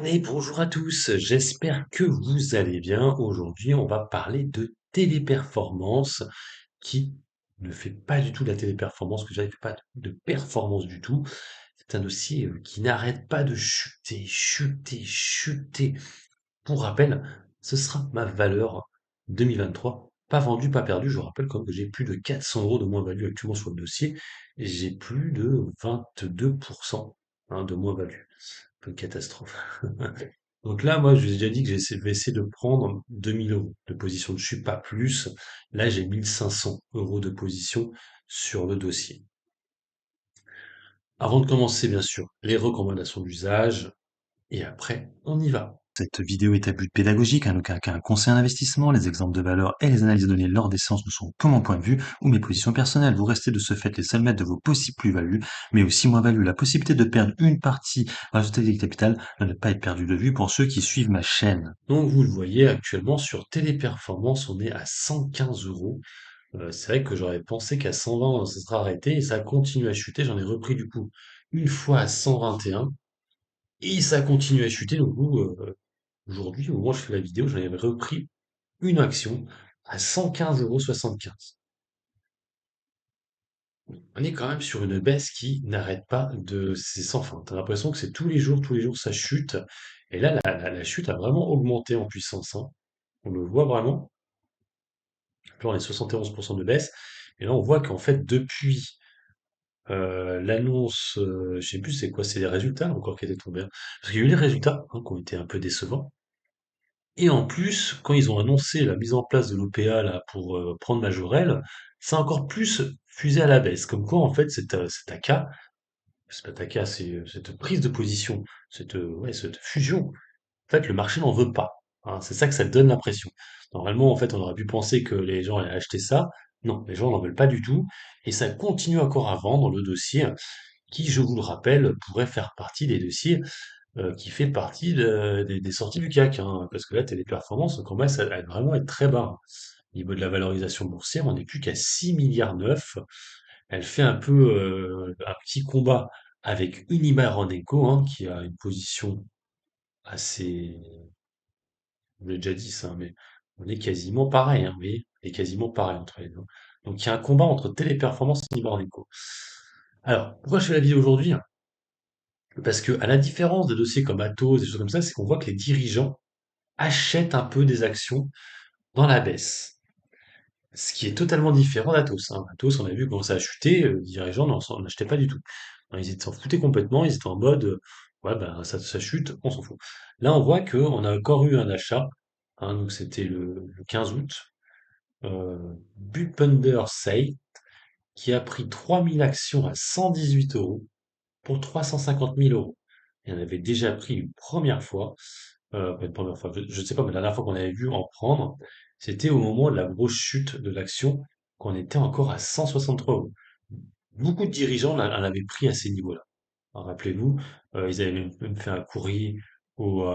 Et bonjour à tous, j'espère que vous allez bien. Aujourd'hui, on va parler de téléperformance qui ne fait pas du tout de la téléperformance, que j'avais pas de performance du tout. C'est un dossier qui n'arrête pas de chuter, chuter, chuter. Pour rappel, ce sera ma valeur 2023. Pas vendu, pas perdu. Je vous rappelle quand même que j'ai plus de 400 euros de moins-value actuellement sur le dossier. Et j'ai plus de 22% de moins-value. Un peu une catastrophe. Donc là, moi, je vous ai déjà dit que je vais essayer de prendre 2000 euros de position dessus, pas plus. Là, j'ai 1500 euros de position sur le dossier. Avant de commencer, bien sûr, les recommandations d'usage, et après, on y va. Cette vidéo est à but pédagogique, en aucun cas un conseil en investissement. Les exemples de valeur et les analyses données lors des séances ne sont que mon point de vue ou mes positions personnelles. Vous restez de ce fait les seuls maîtres de vos possibles plus-values, mais aussi moins-values. La possibilité de perdre une partie dans la totalité du capital ne pas être perdue de vue pour ceux qui suivent ma chaîne. Donc, vous le voyez, actuellement, sur Téléperformance, on est à 115 euros. C'est vrai que j'aurais pensé qu'à 120, ça sera arrêté, et ça continue à chuter. J'en ai repris, du coup, une fois à 121, et ça continue à chuter. Donc, aujourd'hui, au moment où je fais la vidéo, j'en ai repris une action à 115,75 €. On est quand même sur une baisse qui n'arrête pas de c'est sans fin. T'as l'impression que c'est tous les jours ça chute. Et là, la chute a vraiment augmenté en puissance, hein. On le voit vraiment. Là, on est 71% de baisse. Et là, on voit qu'en fait, depuis l'annonce, je sais plus c'est quoi, c'est les résultats encore qui étaient tombés, hein. Parce qu'il y a eu les résultats qui ont été un peu décevants. Et en plus, quand ils ont annoncé la mise en place de l'OPA là pour prendre Majorel, ça a encore plus fusé à la baisse. Comme quoi, en fait, cet achat, c'est pas Taka, c'est cette prise de position, ouais, cette fusion. En fait, le marché n'en veut pas, hein. C'est ça que ça donne l'impression. Normalement, en fait, on aurait pu penser que les gens allaient acheter ça. Non, les gens n'en veulent pas du tout. Et ça continue encore à vendre le dossier qui, je vous le rappelle, pourrait faire partie des dossiers qui fait partie des sorties du CAC, hein, parce que là, Téléperformance, on commence à vraiment être très bas, hein. Au niveau de la valorisation boursière, on n'est plus qu'à 6 milliards 9. Elle fait un peu un petit combat avec Unibail-Rodamco, hein, qui a une position assez, je l'ai déjà dit ça, mais on est quasiment pareil, hein, vous voyez, on est quasiment pareil entre les deux. Donc il y a un combat entre Téléperformance et Unibail-Rodamco. Alors, pourquoi je fais la vidéo aujourd'hui? Parce que, à la différence de dossiers comme Atos, des choses comme ça, c'est qu'on voit que les dirigeants achètent un peu des actions dans la baisse. Ce qui est totalement différent d'Atos, hein. Atos, on a vu comment ça a chuté, les dirigeants n'en achetaient pas du tout. Hein, ils s'en foutaient complètement, ils étaient en mode, ouais, ben, ça chute, on s'en fout. Là, on voit qu'on a encore eu un achat, hein, donc c'était le 15 août, Buchbinder Say, qui a pris 3000 actions à 118 euros pour 350 000 euros. Il en avait déjà pris une première fois, pas une première fois, je ne sais pas, mais la dernière fois qu'on avait vu en prendre, c'était au moment de la grosse chute de l'action, qu'on était encore à 163 euros. Beaucoup de dirigeants en avaient pris à ces niveaux-là. Alors, rappelez-vous, ils avaient même fait un courrier aux,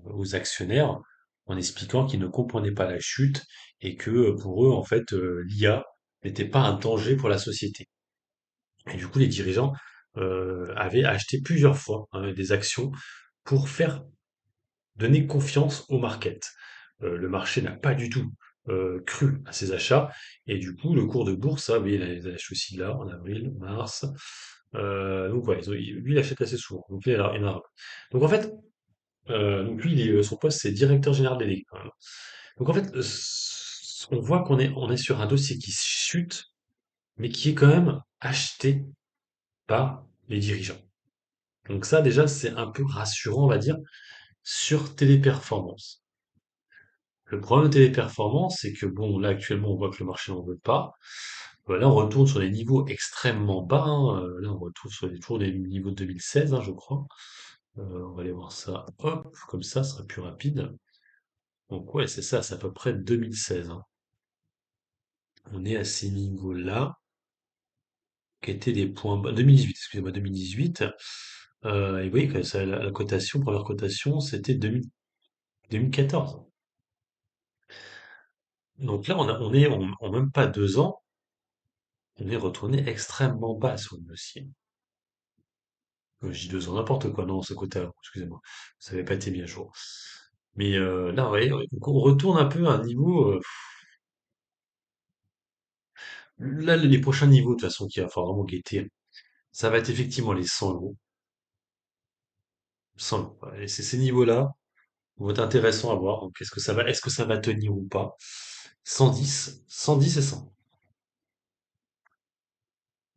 aux actionnaires en expliquant qu'ils ne comprenaient pas la chute et que pour eux, en fait, l'IA n'était pas un danger pour la société. Et du coup, les dirigeants avaient acheté plusieurs fois des actions pour faire donner confiance au market. Le marché n'a pas du tout cru à ces achats, et du coup, le cours de bourse, ça, oui, il achète aussi là, en avril, mars. Donc, ouais, lui, il achète assez souvent. Donc, il en a. Donc, en fait, donc lui, son poste, c'est directeur général délégué, quand même. Donc, en fait, on voit on est sur un dossier qui chute, mais qui est quand même acheté par les dirigeants. Donc ça, déjà, c'est un peu rassurant, on va dire, sur Téléperformance. Le problème de Téléperformance, c'est que bon, là, actuellement, on voit que le marché n'en veut pas. Là, on retourne sur des niveaux extrêmement bas, hein. Là, on retrouve sur toujours des niveaux de 2016, hein, je crois. On va aller voir ça. Hop, comme ça sera plus rapide. Donc ouais, c'est ça, c'est à peu près 2016, hein. On est à ces niveaux-là, qui étaient des points bas. 2018, excusez-moi, 2018. Et vous voyez que la cotation, première cotation, c'était 2014. Donc là, on est en même pas 2 ans, on est retourné extrêmement bas sur le dossier. Je dis 2 ans, n'importe quoi, non, ce côté excusez-moi, ça avait pas été mis à jour. Mais là, ouais, donc on retourne un peu à un niveau. Là, les prochains niveaux, de toute façon, qu'il va falloir vraiment guetter, ça va être effectivement les 100 euros. 100 euros. Ouais. Et c'est ces niveaux-là vont être intéressants à voir. Donc, est-ce que ça va tenir ou pas? 110, 110 et 100.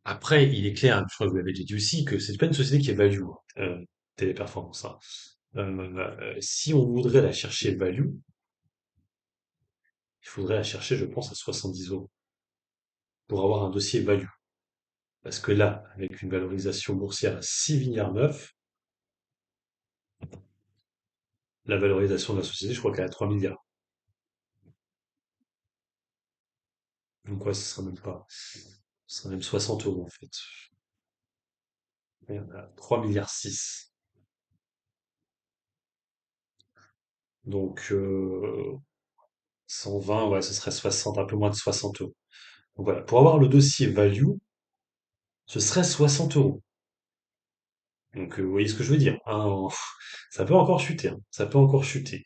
Après, il est clair, je crois que vous l'avez déjà dit aussi, que c'est pas une société qui est value, hein, Téléperformance, hein. Si on voudrait la chercher value, il faudrait la chercher, je pense, à 70 euros pour avoir un dossier value. Parce que là, avec une valorisation boursière à 6 milliards 9, la valorisation de la société, je crois qu'elle est à 3 milliards. Donc ouais, ce sera même 60 euros en fait. Et on a 3 milliards 6. Donc 120, ouais, ce serait 60, un peu moins de 60 euros. Donc voilà, pour avoir le dossier value, ce serait 60 euros. Donc vous voyez ce que je veux dire, hein, ça peut encore chuter, hein, ça peut encore chuter.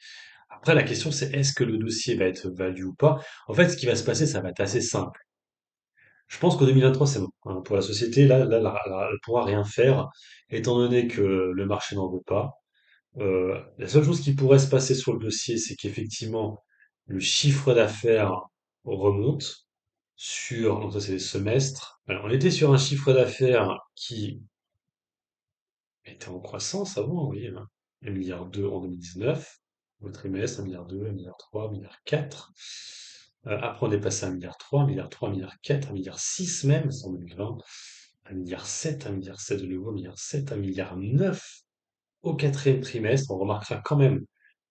Après, la question c'est est-ce que le dossier va être value ou pas? En fait, ce qui va se passer, ça va être assez simple. Je pense qu'en 2023, c'est bon, hein. Pour la société, là, elle ne pourra rien faire, étant donné que le marché n'en veut pas. La seule chose qui pourrait se passer sur le dossier, c'est qu'effectivement, le chiffre d'affaires remonte donc ça c'est les semestres. Alors, on était sur un chiffre d'affaires qui était en croissance avant, oui, hein. 1,2 milliard en 2019, au trimestre, 1,2 milliard, 1,3 milliard, 1,4 milliard. Après, on est passé à 1,3 milliard, 1,4 milliard, 1,6 milliard même, c'est en 2020. 1,7 milliard, 1,7 milliard de nouveau, 1,7 milliard, 1,9 milliard au quatrième trimestre. On remarquera quand même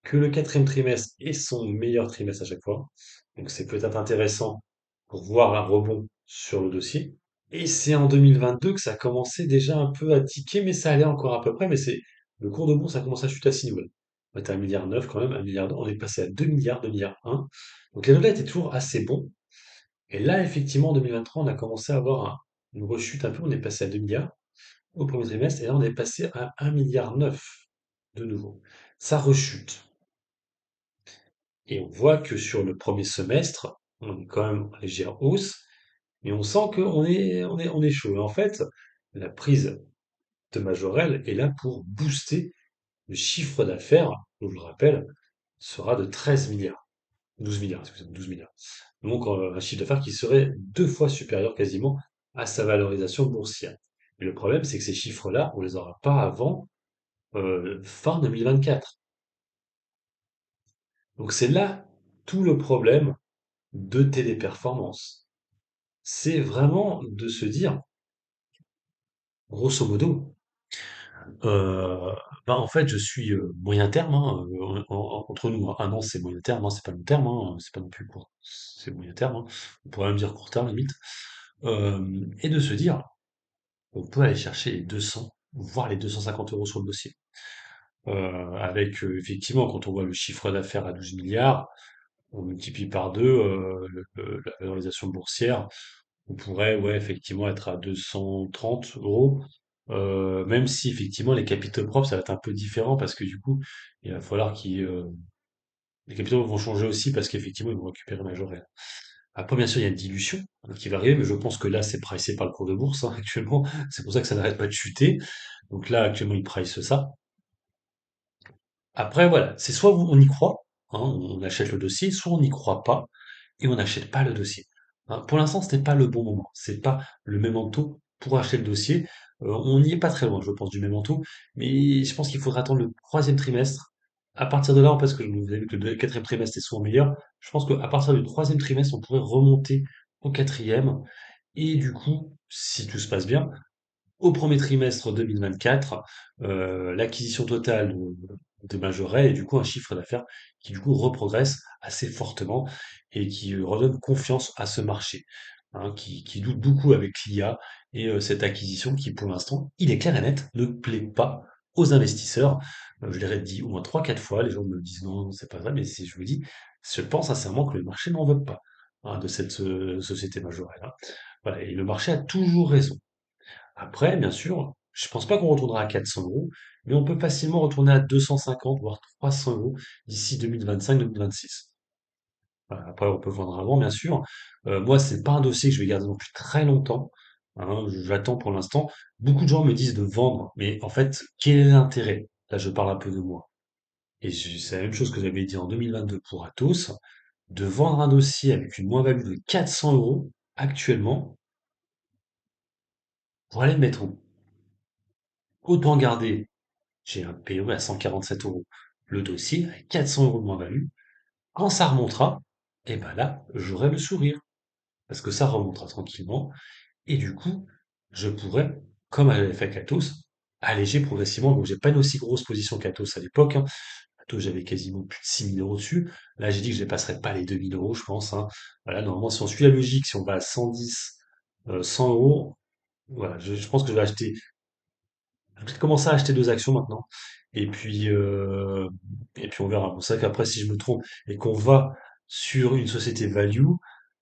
que le quatrième trimestre est son meilleur trimestre à chaque fois. Donc c'est peut-être intéressant pour voir un rebond sur le dossier. Et c'est en 2022 que ça a commencé déjà un peu à tiquer, mais ça allait encore à peu près. Mais c'est le cours de bourse a commencé à chuter à 6 nouvelles. On était à 1,9 milliard quand même, 1 milliard, on est passé à 2 milliards, 2 milliards 1. Donc les résultats étaient toujours assez bons. Et là, effectivement, en 2023, on a commencé à avoir une rechute un peu. On est passé à 2 milliards au premier trimestre, et là, on est passé à 1,9 milliard de nouveau. Ça rechute. Et on voit que sur le premier semestre, on est quand même en légère hausse, mais on sent qu'on est chaud. Et en fait, la prise de Majorel est là pour booster le chiffre d'affaires, je vous le rappelle, sera de 13 milliards. 12 milliards, excusez-moi, 12 milliards. Donc un chiffre d'affaires qui serait 2 fois supérieur quasiment à sa valorisation boursière. Mais le problème, c'est que ces chiffres-là, on les aura pas avant fin 2024. Donc c'est là tout le problème de Téléperformance. C'est vraiment de se dire, grosso modo, euh, en fait, je suis moyen terme, hein, entre nous, hein. Un an, c'est moyen terme, hein, c'est pas long terme, hein, c'est pas non plus court, c'est moyen terme, hein. On pourrait même dire court terme, limite. Et de se dire, on peut aller chercher les 200, voire les 250 euros sur le dossier. Avec, effectivement, quand on voit le chiffre d'affaires à 12 milliards, on multiplie par deux la valorisation boursière, on pourrait, ouais, effectivement, être à 230 euros. Même si, effectivement, les capitaux propres, ça va être un peu différent parce que du coup, il va falloir les capitaux vont changer aussi parce qu'effectivement, ils vont récupérer Majorel. Après, bien sûr, il y a une dilution qui va arriver, mais je pense que là, c'est pricé par le cours de bourse, hein, actuellement. C'est pour ça que ça n'arrête pas de chuter. Donc là, actuellement, ils price ça. Après, voilà, c'est soit on y croit, hein, on achète le dossier, soit on n'y croit pas et on n'achète pas le dossier. Hein, pour l'instant, ce n'est pas le bon moment. C'est pas le memento pour acheter le dossier. On n'y est pas très loin, je pense, du memento, mais je pense qu'il faudra attendre le troisième trimestre. À partir de là, parce que vous avez vu que le quatrième trimestre est souvent meilleur, je pense qu'à partir du troisième trimestre, on pourrait remonter au quatrième. Et du coup, si tout se passe bien, au premier trimestre 2024, l'acquisition totale de Majoret et du coup un chiffre d'affaires qui du coup reprogresse assez fortement et qui redonne confiance à ce marché, hein, qui doute beaucoup avec l'IA et cette acquisition qui pour l'instant, il est clair et net, ne plaît pas aux investisseurs. Je l'ai dit au moins trois, quatre fois, les gens me disent non, non, c'est pas ça, mais si je vous dis, je pense sincèrement que le marché n'en veut pas, hein, de cette société Majoret là. Voilà, et le marché a toujours raison. Après, bien sûr, Je pense pas qu'on retournera à 400 euros, mais on peut facilement retourner à 250, voire 300 euros d'ici 2025-2026. Voilà, après, on peut vendre avant, bien sûr. Moi, c'est pas un dossier que je vais garder non plus très longtemps, hein, j'attends pour l'instant. Beaucoup de gens me disent de vendre, mais en fait, quel est l'intérêt? Là, je parle un peu de moi. Et c'est la même chose que j'avais dit en 2022 pour Atos, de vendre un dossier avec une moins-value de 400 euros actuellement pour aller le mettre où? Autant garder, j'ai un PE à 147 euros, le dossier avec 400 euros de moins-value. Quand ça remontera, et ben là, j'aurai le sourire parce que ça remontera tranquillement. Et du coup, je pourrais, comme j'avais fait avec Atos, alléger progressivement. Donc, j'ai pas une aussi grosse position qu'Atos à l'époque, hein. Atos, j'avais quasiment plus de 6 000 euros dessus. Là, j'ai dit que je ne dépasserais pas les 2 000 euros, je pense, hein. Voilà, normalement, si on suit la logique, si on va à 110, 100 euros, voilà, je pense que je vais acheter, je vais peut-être commencer à acheter deux actions maintenant. Et puis, euh, et puis on verra. Bon, c'est vrai qu'après, si je me trompe et qu'on va sur une société value,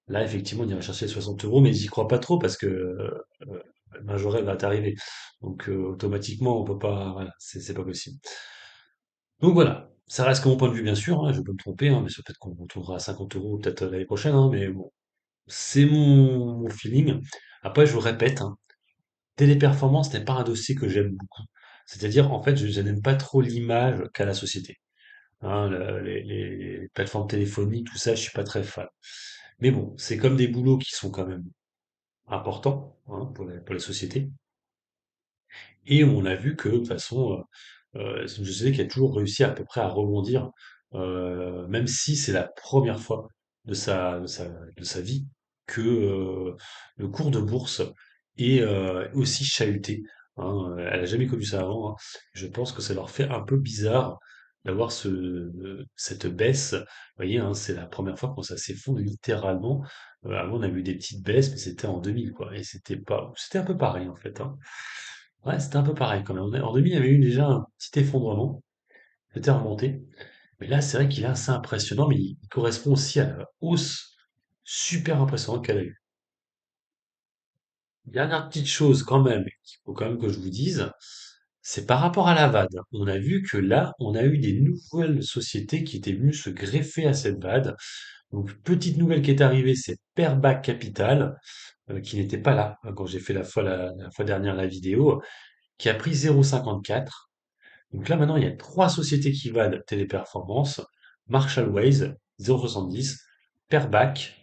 là, effectivement, on ira chercher les 60 euros, mais j'y crois pas trop parce que le majorel va t'arriver. Donc, automatiquement, on peut pas, voilà, c'est pas possible. Donc voilà, ça reste que mon point de vue, bien sûr, hein, je peux me tromper, hein, mais sur peut-être qu'on retrouvera à 50 euros peut-être l'année prochaine, hein, mais bon, c'est mon feeling. Après, je vous répète, hein, Téléperformance n'est pas un dossier que j'aime beaucoup. C'est-à-dire, en fait, je n'aime pas trop l'image qu'a la société. Hein, les plateformes téléphoniques, tout ça, je suis pas très fan. Mais bon, c'est comme des boulots qui sont quand même importants, hein, pour les sociétés. Et on a vu que, de toute façon, c'est une société qui a toujours réussi à peu près à rebondir, même si c'est la première fois de sa vie que le cours de bourse est aussi chahuté, hein. Elle n'a jamais connu ça avant, hein. Je pense que ça leur fait un peu bizarre d'avoir cette baisse. Vous voyez, hein, c'est la première fois quand ça s'effondre littéralement. Avant, on a eu des petites baisses, mais c'était en 2000, quoi. Et c'était un peu pareil, en fait, hein. Ouais, c'était un peu pareil quand même. En 2000, il y avait eu déjà un petit effondrement. C'était remonté. Mais là, c'est vrai qu'il est assez impressionnant, mais il correspond aussi à la hausse super impressionnante qu'elle a eue. Dernière petite chose quand même, qu'il faut quand même que je vous dise, c'est par rapport à la VAD. On a vu que là, on a eu des nouvelles sociétés qui étaient venues se greffer à cette VAD. Donc, petite nouvelle qui est arrivée, c'est Pairback Capital, qui n'était pas là quand j'ai fait la fois dernière la vidéo, qui a pris 0,54. Donc là, maintenant, il y a trois sociétés qui valent Téléperformance, Marshall Ways, 0,70, Pairback,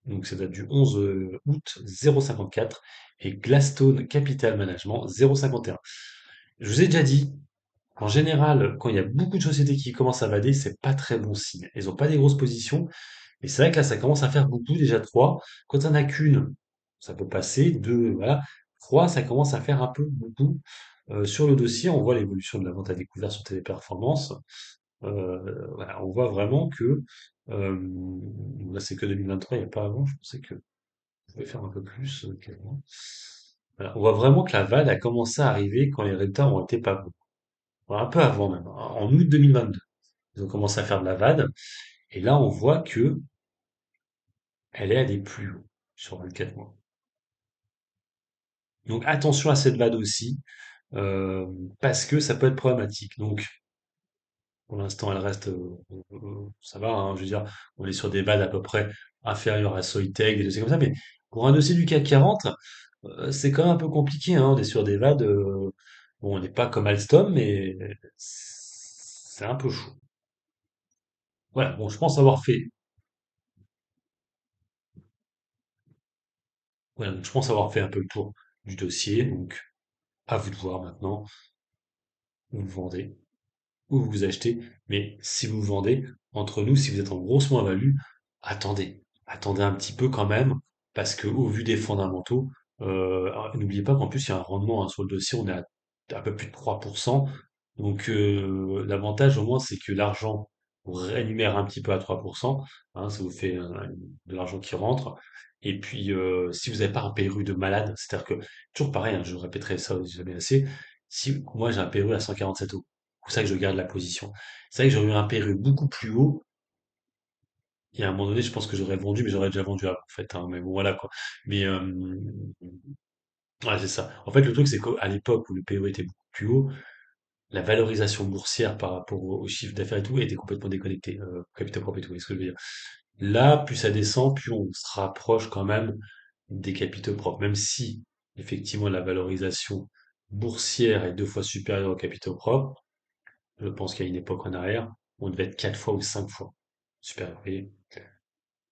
donc ça date du 11 août, 0,54, et Gladstone Capital Management, 0,51. Je vous ai déjà dit, en général, quand il y a beaucoup de sociétés qui commencent à vader, c'est pas très bon signe. Elles ont pas des grosses positions, et c'est vrai que là, ça commence à faire beaucoup, déjà trois. Quand il n'y en a qu'une, ça peut passer, deux, voilà. Trois, ça commence à faire un peu beaucoup. Sur le dossier, on voit l'évolution de la vente à découvert sur Téléperformance. Voilà, on voit vraiment que là, c'est que 2023, il n'y a pas avant. Je pensais que je pouvais faire un peu plus qu'avant. Voilà, on voit vraiment que la vague a commencé à arriver quand les résultats ont été pas bons. Voilà, un peu avant même, en août 2022. Ils ont commencé à faire de la VAD, et là, on voit que elle est à des plus hauts sur 24 mois. Donc attention à cette VAD aussi, euh, parce que ça peut être problématique. Donc, pour l'instant, elle reste, ça va, hein, je veux dire, on est sur des balles à peu près inférieures à Soitec, des dossiers comme ça, mais pour un dossier du CAC 40, c'est quand même un peu compliqué, hein, on est sur des VAD, bon, on n'est pas comme Alstom, mais c'est un peu chaud. Voilà, bon, je pense avoir fait, voilà, donc je pense avoir fait un peu le tour du dossier, donc à vous de voir maintenant où vous vendez, où vous achetez, mais si vous vendez, entre nous, si vous êtes en grosse moins-value, attendez, attendez un petit peu quand même, parce que au vu des fondamentaux, n'oubliez pas qu'en plus il y a un rendement, hein, sur le dossier, on est à peu plus de 3%. Donc l'avantage au moins c'est que l'argent vous rémunère un petit peu à 3%, hein, ça vous fait de l'argent qui rentre. Et puis si vous n'avez pas un PRU de malade, c'est-à-dire que toujours pareil, hein, je répéterai ça jamais assez, si moi j'ai un PRU à 147 euros, c'est pour ça que je garde la position. C'est vrai que j'aurais eu un PRU beaucoup plus haut, et à un moment donné, je pense que j'aurais vendu, mais j'aurais déjà vendu avant, en fait, hein, mais bon, voilà, quoi. Mais Ouais, c'est ça. En fait, le truc, c'est qu'à l'époque où le PO était beaucoup plus haut, la valorisation boursière par rapport au chiffre d'affaires et tout était complètement déconnectée, capitaux propres et tout, c'est ce que je veux dire. Là, plus ça descend, plus on se rapproche quand même des capitaux propres, même si effectivement la valorisation boursière est 2 fois supérieure aux capitaux propres. Je pense qu'à une époque en arrière, on devait être 4 fois ou 5 fois supérieur. Vous voyez.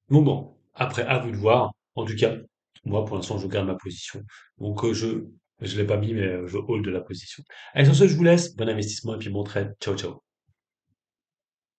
Bon, après, à vous de voir. En tout cas, moi, pour l'instant, je garde ma position. Donc, je l'ai pas mis, mais je hold de la position. Allez, sur ce, je vous laisse. Bon investissement et puis bon trade. Ciao, ciao.